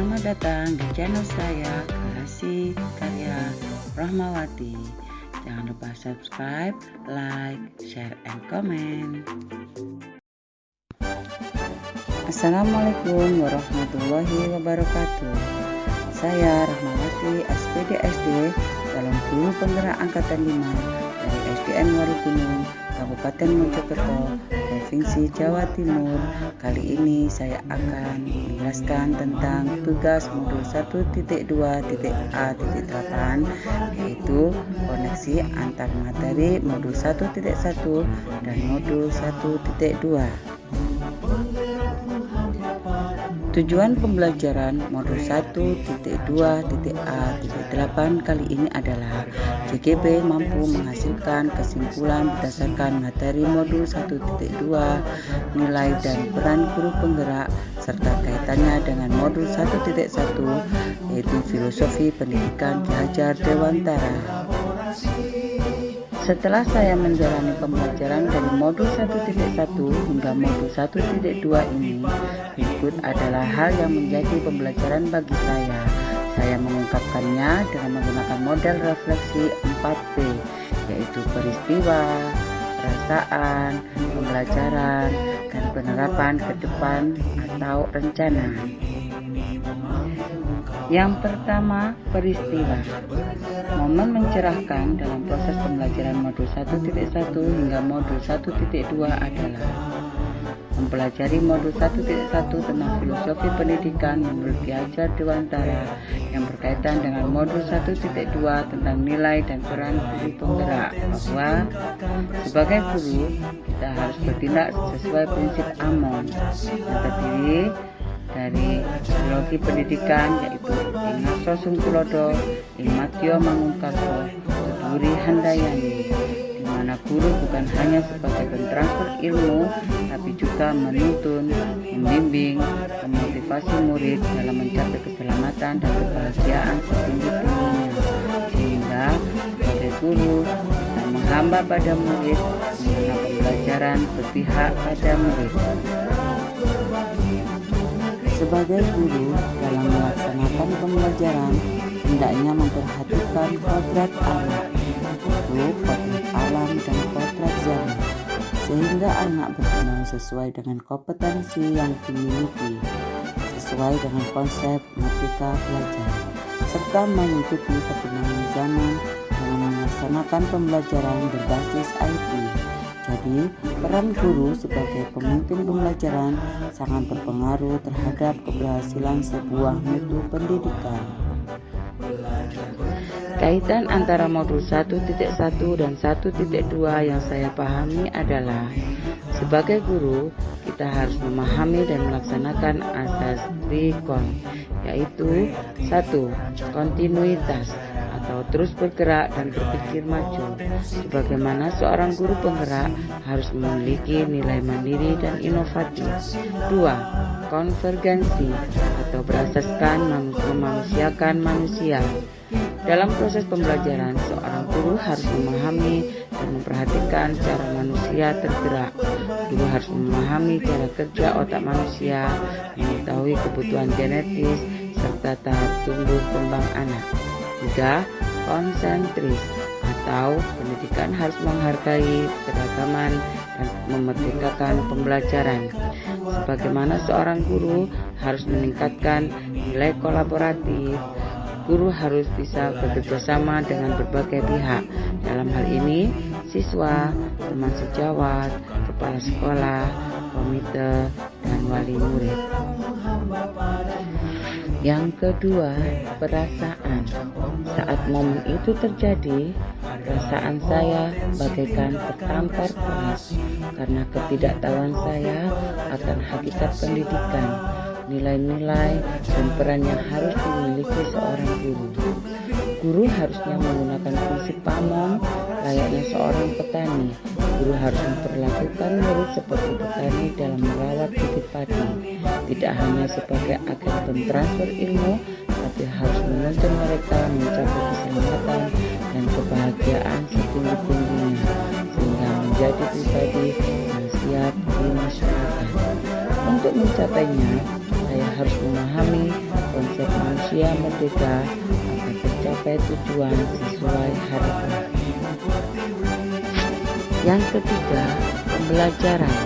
Selamat datang di channel saya, Kreasi Karya Rahmawati. Jangan lupa subscribe, like, share, and comment. Assalamualaikum warahmatullahi wabarakatuh. Saya Rahmawati, SPD SD, calon guru penggerak angkatan 5 dari SDN Warugunung, Kabupaten Mojokerto, Provinsi Jawa Timur. Kali ini saya akan menjelaskan tentang tugas modul 1.2.A.8, yaitu koneksi antar materi modul 1.1 dan modul 1.2. Tujuan pembelajaran modul 1.2.A.8 kali ini adalah JGB mampu menghasilkan kesimpulan berdasarkan materi modul 1.2, nilai dan peran guru penggerak, serta kaitannya dengan modul 1.1, yaitu filosofi pendidikan Ki Hajar Dewantara. Setelah saya menjalani pembelajaran dari modul 1.1 hingga modul 1.2 ini, berikut adalah hal yang menjadi pembelajaran bagi saya. Saya mengungkapkannya dengan menggunakan model refleksi 4P, yaitu peristiwa, perasaan, pembelajaran, dan penerapan ke depan atau rencana. Yang pertama, peristiwa. Momen mencerahkan dalam proses pembelajaran modul 1.1 hingga modul 1.2 adalah mempelajari modul 1.1 tentang filosofi pendidikan menurut Ki Hajar Dewantara yang berkaitan dengan modul 1.2 tentang nilai dan peran guru penggerak, bahwa sebagai guru kita harus bertindak sesuai prinsip AMON yang terdiri dari ideologi pendidikan, yaitu Ingaso Sungkulodo, Imatio Mangunkarso, Tuduri Handayani, di mana guru bukan hanya sebagai pentransfer ilmu, tapi juga menuntun, membimbing, memotivasi murid dalam mencapai keselamatan dan kebahagiaan setinggi-tingginya, sehingga sebagai guru kita menghamba pada murid, di mana pembelajaran berpihak pada murid. Sebagai guru, dalam melaksanakan pembelajaran, hendaknya memperhatikan kodrat anak, yaitu kodrat alam dan kodrat zaman, sehingga anak berkembang sesuai dengan kompetensi yang dimiliki, sesuai dengan konsep merdeka belajar, serta mengikuti perkembangan zaman dengan melaksanakan pembelajaran berbasis IT. Jadi, peran guru sebagai pemimpin pembelajaran sangat berpengaruh terhadap keberhasilan sebuah mutu pendidikan. Kaitan antara modul 1.1 dan 1.2 yang saya pahami adalah, sebagai guru kita harus memahami dan melaksanakan asas Trikon, yaitu 1. Kontinuitas atau terus bergerak dan berpikir maju. Sebagaimana seorang guru penggerak harus memiliki nilai mandiri dan inovatif. 2. Konvergensi atau berasaskan memanusiakan manusia. Dalam proses pembelajaran, seorang guru harus memahami dan memperhatikan cara manusia tergerak. Guru harus memahami cara kerja otak manusia, mengetahui kebutuhan genetis, serta tahap tumbuh kembang anak. 3. Konsentris atau pendidikan harus menghargai keragaman dan memerdekakan pembelajaran. Sebagaimana seorang guru harus meningkatkan nilai kolaboratif, guru harus bisa bekerja sama dengan berbagai pihak. Dalam hal ini, siswa, teman sejawat, kepala sekolah, komite, dan wali murid. Yang kedua, perasaan. Saat momen itu terjadi, perasaan saya bagaikan tertampar keras karena ketidaktahuan saya akan hakikat pendidikan, nilai-nilai, dan peran yang harus dimiliki seorang guru. Guru harusnya menggunakan prinsip PAMON layaknya seorang petani. Guru harus memperlakukan murid seperti petani dalam merawat bibit padi, tidak hanya sebagai agen pentransfer ilmu, tapi harus menuntun mereka mencapai keselamatan dan kebahagiaan setinggi-tingginya, sehingga menjadi pribadi yang siap di masyarakat. Untuk mencapainya, saya harus memahami konsep usia merdeka agar tercapai tujuan sesuai harapan. Yang ketiga, pembelajaran.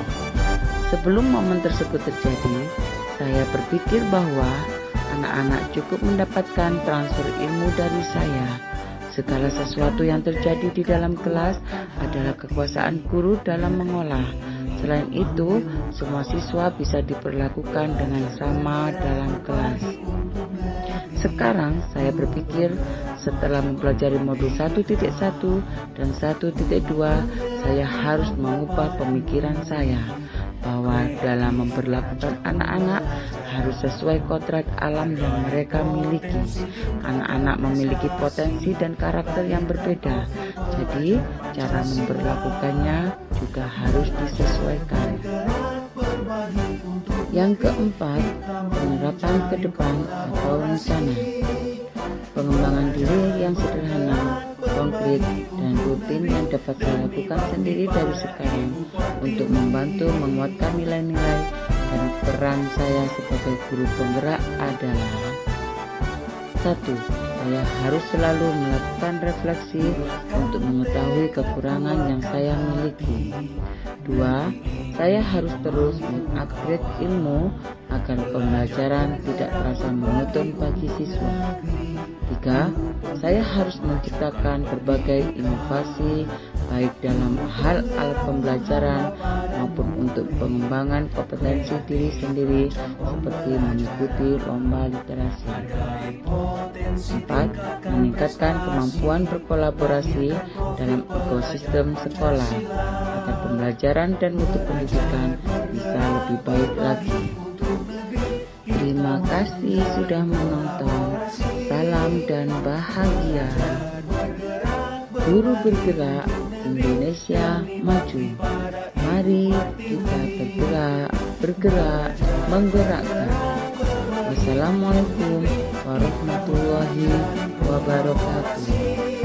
Sebelum momen tersebut terjadi, saya berpikir bahwa anak-anak cukup mendapatkan transfer ilmu dari saya. Segala sesuatu yang terjadi di dalam kelas adalah kekuasaan guru dalam mengolah. Selain itu, semua siswa bisa diperlakukan dengan sama dalam kelas. Sekarang saya berpikir setelah mempelajari modul 1.1 dan 1.2, saya harus mengubah pemikiran saya bahwa dalam memperlakukan anak-anak harus sesuai kodrat alam yang mereka miliki. Anak-anak memiliki potensi dan karakter yang berbeda, jadi cara memperlakukannya juga harus disesuaikan. Yang keempat, penerapan ke depan atau rencana. Pengembangan diri yang sederhana, konkret, dan rutin yang dapat saya lakukan sendiri dari sekarang untuk membantu menguatkan nilai-nilai dan peran saya sebagai guru penggerak adalah: 1. Saya harus selalu melakukan refleksi untuk mengetahui kekurangan yang saya miliki. 2. Saya harus terus mengupgrade ilmu agar pembelajaran tidak terasa monoton bagi siswa. 3. Saya harus menciptakan berbagai inovasi baik dalam hal alat pembelajaran maupun untuk pengembangan kompetensi diri sendiri seperti mengikuti lomba literasi. 4. Meningkatkan kemampuan berkolaborasi dalam ekosistem sekolah agar pembelajaran dan mutu pendidikan bisa lebih baik lagi. Terima kasih sudah menonton. Salam dan bahagia. Guru bergerak, Indonesia maju. Mari kita bergerak, menggerakkan. Wassalamualaikum warahmatullahi wabarakatuh.